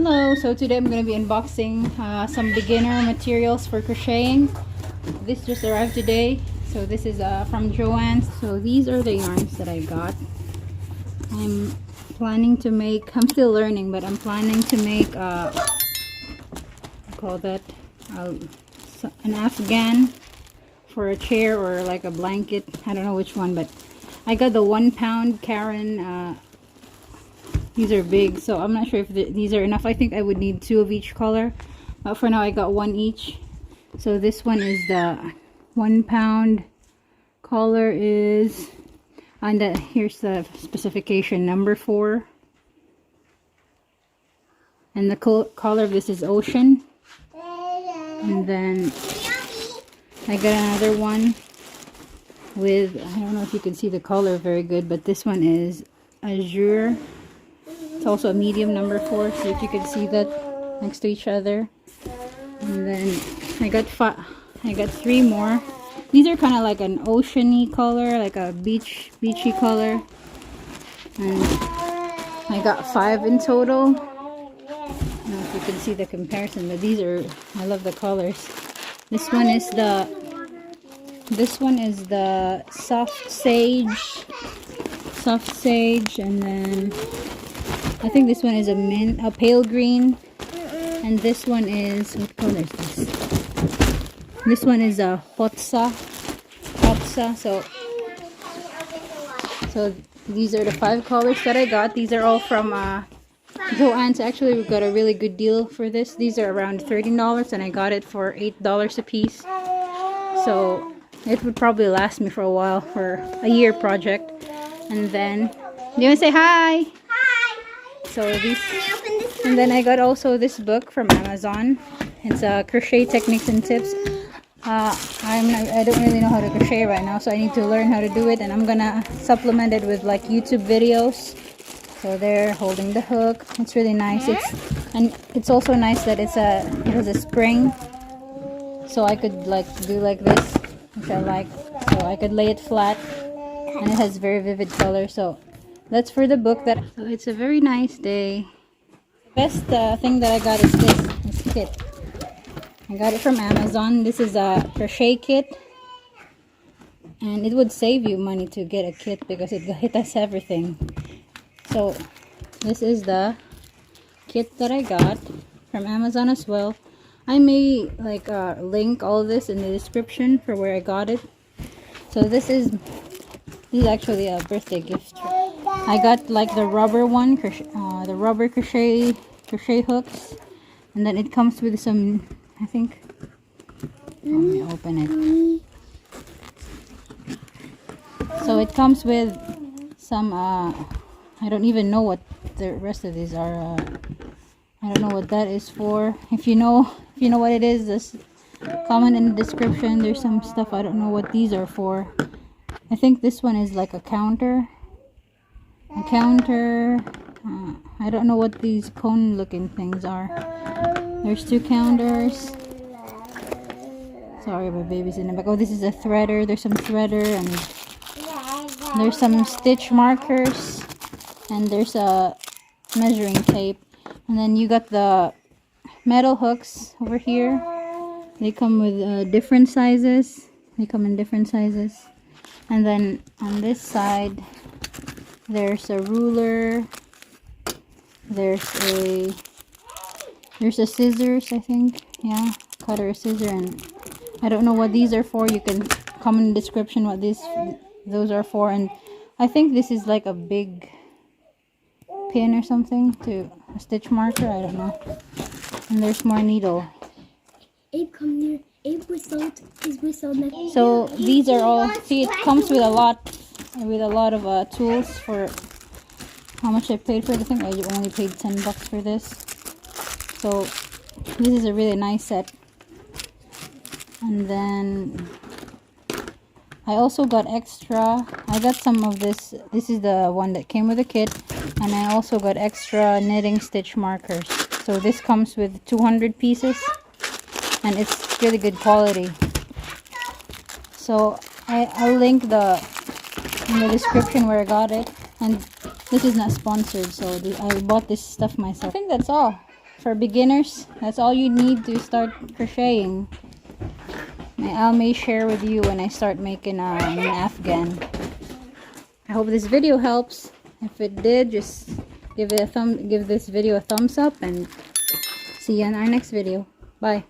Hello, so today I'm going to be unboxing some beginner materials for crocheting. This just arrived today, so this is from Joann's. So these are the yarns that I got. I'm planning to make, I'm still learning, but I'm planning to make call that an Afghan for a chair or like a blanket. I don't know which one, but I got the 1 pound Karen. These are big, so I'm not sure if these are enough. I think I would need 2 of each color, but for now I got 1 each. So this one is the 1 pound. Color is, and here's the specification, number 4. And the color of this is ocean. And then I got another one with, I don't know if you can see the color very good, but this one is azure. It's also a medium, number 4, so if you can see that next to each other. And then I got 3 more. These are kind of like an oceany color, like a beachy color. And I got 5 in total. I don't know if you can see the comparison, but these are, I love the colors. This one is the soft sage, and then I think this one is a pale green, and this one is, what color is this? This one is a hotsa. So these are the 5 colors that I got. These are all from Joann's. Actually, we got a really good deal for this. These are around $13, and I got it for $8 a piece. So it would probably last me for a while, for a year project. And then, do you want to say hi? So these, and then I got also this book from Amazon. It's crochet techniques and tips. I don't really know how to crochet right now, so I need to learn how to do it, and I'm gonna supplement it with like YouTube videos. So they're holding the hook. It's really nice. It's also nice that it has a spring, so I could like do like this, which I like. So I could lay it flat, and it has very vivid color. So that's for the book. So it's a very nice day. The best thing that I got is this kit. I got it from Amazon. This is a crochet kit, and it would save you money to get a kit because it has everything. So this is the kit that I got from Amazon as well. I may like link all this in the description for where I got it. So this is actually a birthday gift. I got like the rubber one, the rubber crochet hooks, and then it comes with some, I think, let me open it. So it comes with some, I don't even know what the rest of these are. I don't know what that is for. If you know what it is, just comment in the description. There's some stuff I don't know what these are for. I think this one is like a counter. I don't know what these cone looking things are. There's 2 counters. Sorry, my baby's in the back. Oh, this is a threader. There's some threader, and there's some stitch markers, and there's a measuring tape. And then you got the metal hooks over here. They come with different sizes. They come in different sizes. And then on this side, there's a ruler. There's a scissors, I think. Yeah, cutter, scissor, and I don't know what these are for. You can comment in the description what those are for. And I think this is like a big pin or something, to a stitch marker. I don't know. And there's more needle. Abe, come here. Abe whistled. His whistle next. So these are all. See, it comes with a lot of tools. For how much I paid for the thing, I only paid $10 for this. So this is a really nice set. And then I also got extra. I got some of this. This is the one that came with the kit, and I also got extra knitting stitch markers. So this comes with 200 pieces, and it's really good quality. So I'll link in the description where I got it. And this is not sponsored, so I bought this stuff myself. I think that's all. for beginners. That's all you need to start crocheting. I may share with you when I start making an Afghan. I hope this video helps. If it did, just give this video a thumbs up, and see you in our next video. Bye.